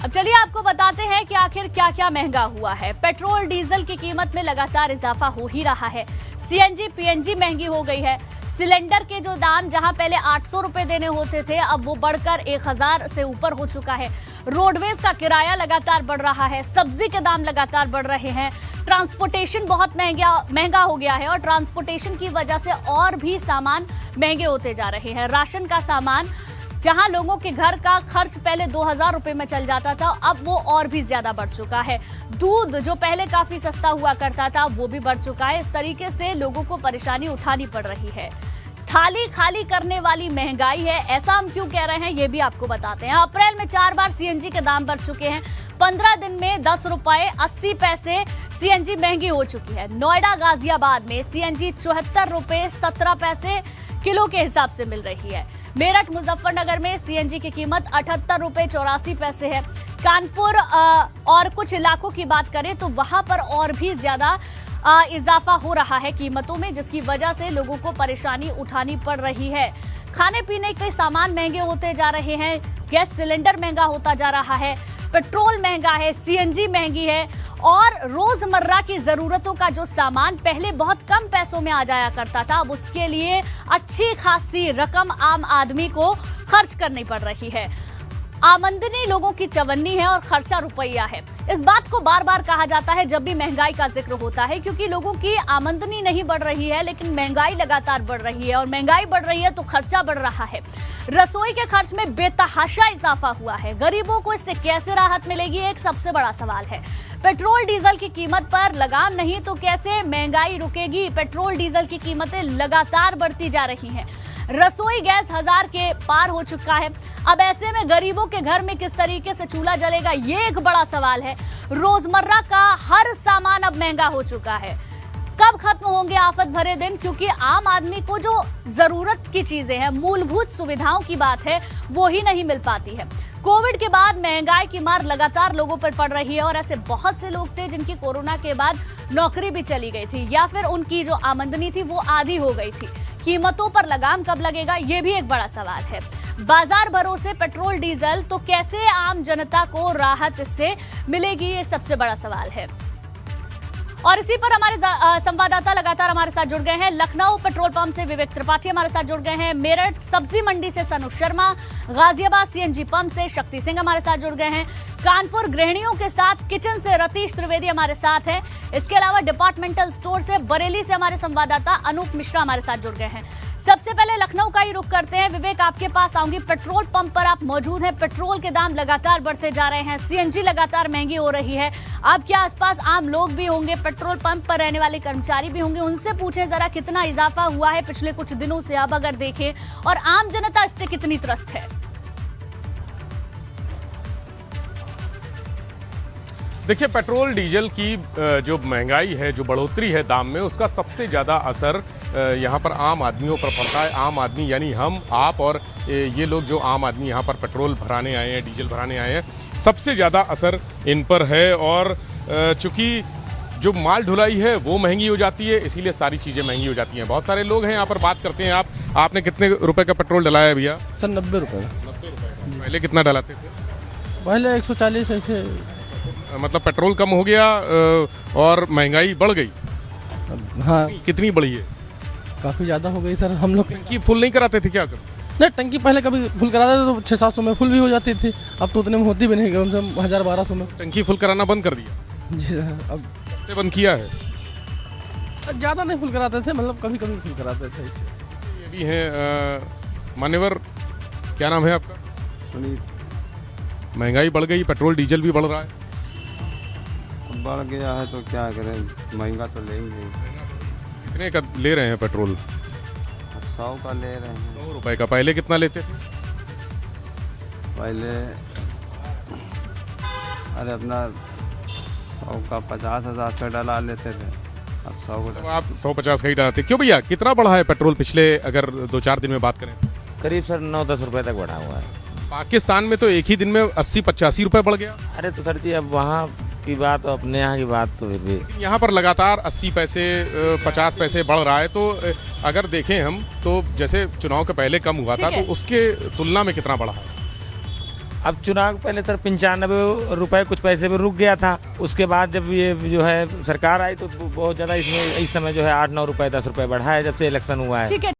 अब चलिए आपको बताते हैं कि आखिर क्या क्या महंगा हुआ है। पेट्रोल डीजल की कीमत में लगातार इजाफा हो ही रहा है। सीएनजी पीएनजी महंगी हो गई है। सिलेंडर के जो दाम जहां पहले 800 रुपए देने होते थे, अब वो बढ़कर 1000 से ऊपर हो चुका है। रोडवेज का किराया लगातार बढ़ रहा है। सब्जी के दाम लगातार बढ़ रहे हैं। ट्रांसपोर्टेशन बहुत महंगा हो गया है और ट्रांसपोर्टेशन की वजह से और भी सामान महंगे होते जा रहे हैं। राशन का सामान, जहां लोगों के घर का खर्च पहले 2000 रुपए में चल जाता था, अब वो और भी ज्यादा बढ़ चुका है। दूध जो पहले काफी सस्ता हुआ करता था, वो भी बढ़ चुका है। इस तरीके से लोगों को परेशानी उठानी पड़ रही है। थाली खाली करने वाली महंगाई है, ऐसा हम क्यों कह रहे हैं ये भी आपको बताते हैं। अप्रैल में 4 बार सीएनजी के दाम बढ़ चुके हैं। 15 दिन में 10 रुपए 80 पैसे सीएनजी महंगी हो चुकी है। नोएडा गाजियाबाद में सीएनजी 74 रुपए 17 पैसे किलो के हिसाब से मिल रही है। मेरठ मुजफ्फरनगर में सीएनजी की कीमत 78 रुपए 84 पैसे है। कानपुर और कुछ इलाकों की बात करें तो वहां पर और भी ज्यादा इजाफा हो रहा है कीमतों में, जिसकी वजह से लोगों को परेशानी उठानी पड़ रही है। खाने पीने के सामान महंगे होते जा रहे हैं। गैस सिलेंडर महंगा होता जा रहा है। पेट्रोल महंगा है, सीएनजी महंगी है और रोजमर्रा की जरूरतों का जो सामान पहले बहुत कम पैसों में आ जाया करता था, अब उसके लिए अच्छी खासी रकम आम आदमी को खर्च करनी पड़ रही है। आमदनी लोगों की चवन्नी है और खर्चा रुपया है। इस बात को बार बार कहा जाता है जब भी महंगाई का जिक्र होता है, क्योंकि लोगों की आमदनी नहीं बढ़ रही है, लेकिन महंगाई लगातार बढ़ रही है और महंगाई बढ़ रही है तो खर्चा बढ़ रहा है। रसोई के खर्च में बेतहाशा इजाफा हुआ है। गरीबों को इससे कैसे राहत मिलेगी, एक सबसे बड़ा सवाल है। पेट्रोल डीजल की कीमत पर लगाम नहीं तो कैसे महंगाई रुकेगी। पेट्रोल डीजल की कीमतें लगातार बढ़ती जा रही हैं। रसोई गैस 1000 के पार हो चुका है। अब ऐसे में गरीबों के घर में किस तरीके से चूल्हा जलेगा, ये एक बड़ा सवाल है। रोजमर्रा का हर सामान अब महंगा हो चुका है। कब खत्म होंगे आफत भरे दिन, क्योंकि आम आदमी को जो जरूरत की चीजें हैं, मूलभूत सुविधाओं की बात है, वो ही नहीं मिल पाती है। कोविड के बाद महंगाई की मार लगातार लोगों पर पड़ रही है और ऐसे बहुत से लोग थे जिनकी कोरोना के बाद नौकरी भी चली गई थी या फिर उनकी जो आमदनी थी वो आधी हो गई थी। कीमतों पर लगाम कब लगेगा, ये भी एक बड़ा सवाल है। बाजार भरोसे पेट्रोल डीजल, तो कैसे आम जनता को राहत इससे मिलेगी, ये सबसे बड़ा सवाल है। और इसी पर हमारे संवाददाता लगातार हमारे साथ जुड़ गए हैं। लखनऊ पेट्रोल पंप से विवेक त्रिपाठी हमारे साथ जुड़ गए हैं। मेरठ सब्जी मंडी से सनु शर्मा, गाजियाबाद सीएनजी पंप से शक्ति सिंह हमारे साथ जुड़ गए हैं। कानपुर गृहिणियों के साथ किचन से रतीश त्रिवेदी हमारे साथ हैं। इसके अलावा डिपार्टमेंटल स्टोर से बरेली से हमारे संवाददाता अनूप मिश्रा हमारे साथ जुड़ गए हैं। सबसे पहले लखनऊ का ही रुख करते हैं। विवेक, आपके पास आऊंगी। पेट्रोल पंप पर आप मौजूद हैं। पेट्रोल के दाम लगातार बढ़ते जा रहे हैं। सीएनजी लगातार महंगी हो रही है। आपके आसपास आम लोग भी होंगे, पेट्रोल पंप पर रहने वाले कर्मचारी भी होंगे, उनसे पूछें जरा कितना इजाफा हुआ है पिछले कुछ दिनों से, अब अगर देखें, और आम जनता इससे कितनी त्रस्त है। देखिए, पेट्रोल डीजल की जो महंगाई है, जो बढ़ोतरी है दाम में, उसका सबसे ज़्यादा असर यहाँ पर आम आदमियों पर पड़ता है। आम आदमी यानी हम, आप और ये लोग जो आम आदमी यहाँ पर पेट्रोल भराने आए हैं, डीजल भराने आए हैं, सबसे ज़्यादा असर इन पर है। और चूँकि जो माल ढुलाई है वो महंगी हो जाती है, इसीलिए सारी चीज़ें महंगी हो जाती हैं। बहुत सारे लोग हैं यहाँ पर, बात करते हैं। आपने कितने रुपए का पेट्रोल डलाया है भैया? सर 90 रुपये। 90 रुपये। पहले कितना डलाते थे? पहले 140 ऐसे। मतलब पेट्रोल कम हो गया और महंगाई बढ़ गई। हाँ, कितनी बढ़ी है? काफ़ी ज़्यादा हो गई सर। हम लोग टंकी फुल नहीं कराते थे क्या? नहीं, टंकी पहले कभी फुल कराते थे तो 600-700 में फुल भी हो जाती थी। अब तो उतने में होती भी नहीं, कम से कम 1000-1200 में। टंकी फुल कराना बंद कर दिया? जी सर। अब से बंद किया है? ज़्यादा नहीं फुल कराते थे, मतलब कभी कभी फुल कराते थे। इससे ये भी हैं मान्यवर, क्या नाम है आपका? सुनील। महंगाई बढ़ गई, पेट्रोल डीजल भी बढ़ रहा है। बढ़ गया है तो क्या करें, महंगा तो लेंगे। कितने का ले रहे हैं पेट्रोल? 100 का ले रहे हैं। 100 रुपए का। पहले कितना लेते थे? पहले अरे अपना 100 का 50,000 का डला लेते थे, अब 100 का। तो आप 150 का ही डालते। क्यों भैया, कितना बढ़ा है पेट्रोल पिछले अगर 2-4 दिन में बात करें? करीब सर 9-10 रुपए तक बढ़ा हुआ है। पाकिस्तान में तो एक ही दिन में 80-85 रुपए बढ़ गया। अरे तो सर जी, अब वहाँ की बात और अपने यहाँ की बात तो फिर भी यहाँ पर लगातार 80 पैसे 50 पैसे बढ़ रहा है। तो अगर देखें हम तो जैसे चुनाव के पहले कम हुआ था, तो उसके तुलना में कितना बढ़ा है? अब चुनाव पहले सर 95 रुपए कुछ पैसे पे रुक गया था। उसके बाद जब ये जो है सरकार आई तो बहुत ज़्यादा इसमें इस समय जो है 8-9 रुपए 10 रुपए बढ़ा है जब से इलेक्शन हुआ है। ठीक है।